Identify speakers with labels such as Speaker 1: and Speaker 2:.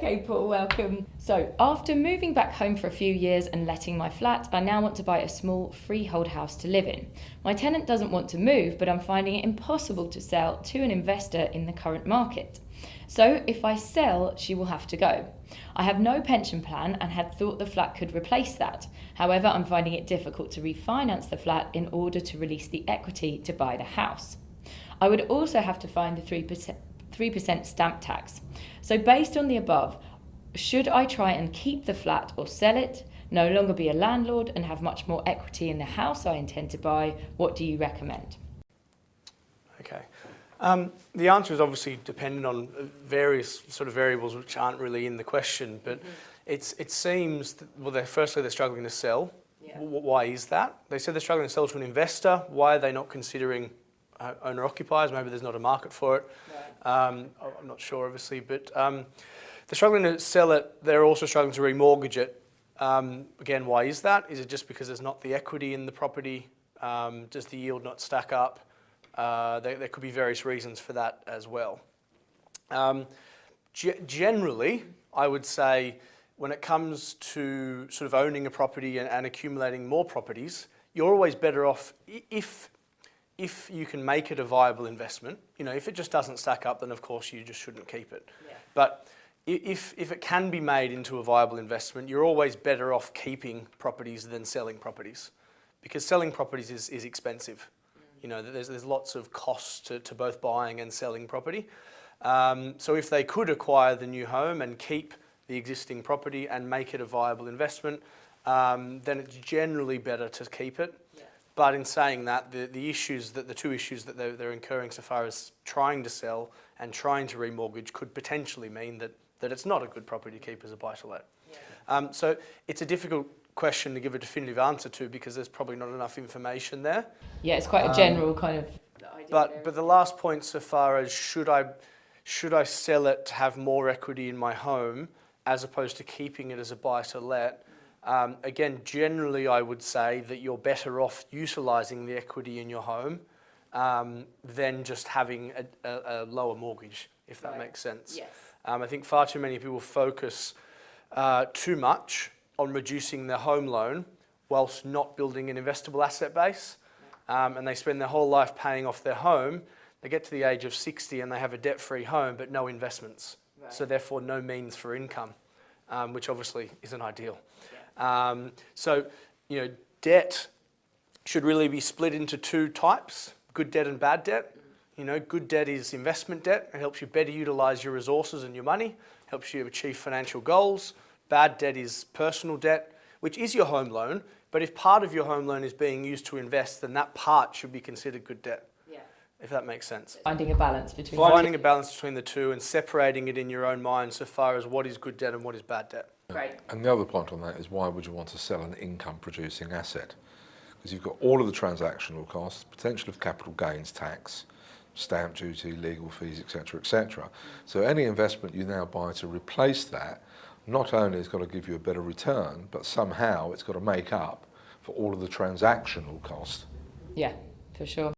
Speaker 1: Okay, Paul, welcome. So, after moving back home for a few years and letting my flat, I now want to buy a small freehold house to live in. My tenant doesn't want to move, but I'm finding it impossible to sell to an investor in the current market. So, if I sell, she will have to go. I have no pension plan and had thought the flat could replace that. However, I'm finding it difficult to refinance the flat in order to release the equity to buy the house. I would also have to find the 3% stamp tax. So based on the above, should I try and keep the flat or sell it, no longer be a landlord and have much more equity in the house I intend to buy? What do you recommend?
Speaker 2: Okay. The answer is obviously dependent on various sort of variables which aren't really in the question, but it seems that, well, they're struggling to sell.
Speaker 1: Yeah.
Speaker 2: Why is that? They said they're struggling to sell to an investor. Why are they not considering owner-occupiers? Maybe there's not a market for it. Right. I'm not sure, obviously, but they're struggling to sell it. They're also struggling to remortgage it. Again, why is that? Is it just because there's not the equity in the property? Does the yield not stack up? There could be various reasons for that as well. Generally, I would say when it comes to sort of owning a property and accumulating more properties, you're always better off if you can make it a viable investment. You know, if it just doesn't stack up, then of course you just shouldn't keep it. Yeah. But if it can be made into a viable investment, you're always better off keeping properties than selling properties, because selling properties is expensive. You know, there's lots of costs to both buying and selling property. So if they could acquire the new home and keep the existing property and make it a viable investment, then it's generally better to keep it. Yeah. But in saying that, the two issues that they're incurring so far as trying to sell and trying to remortgage could potentially mean that it's not a good property to keep as a buy-to-let. Yeah. So it's a difficult question to give a definitive answer to because there's probably not enough information there.
Speaker 1: Yeah, it's quite a general kind of idea.
Speaker 2: But the last point so far is should I sell it to have more equity in my home as opposed to keeping it as a buy-to-let? Again, generally I would say that you're better off utilising the equity in your home than just having a lower mortgage, if that makes sense. Yes. I think far too many people focus too much on reducing their home loan whilst not building an investable asset base. And they spend their whole life paying off their home. They get to the age of 60 and they have a debt-free home but no investments. Right. So therefore no means for income, which obviously isn't ideal. Yeah. So, you know, debt should really be split into two types, good debt and bad debt. You know, good debt is investment debt. It helps you better utilise your resources and your money, helps you achieve financial goals. Bad debt is personal debt, which is your home loan, but if part of your home loan is being used to invest, then that part should be considered good debt. Yeah. If that makes sense.
Speaker 1: Finding a balance between
Speaker 2: the two and separating it in your own mind so far as what is good debt and what is bad debt.
Speaker 1: Great.
Speaker 3: And the other point on that is why would you want to sell an income producing asset? Because you've got all of the transactional costs, potential of capital gains tax, stamp duty, legal fees, etc., etc. So any investment you now buy to replace that, not only has got to give you a better return, but somehow it's got to make up for all of the transactional cost.
Speaker 1: Yeah, for sure.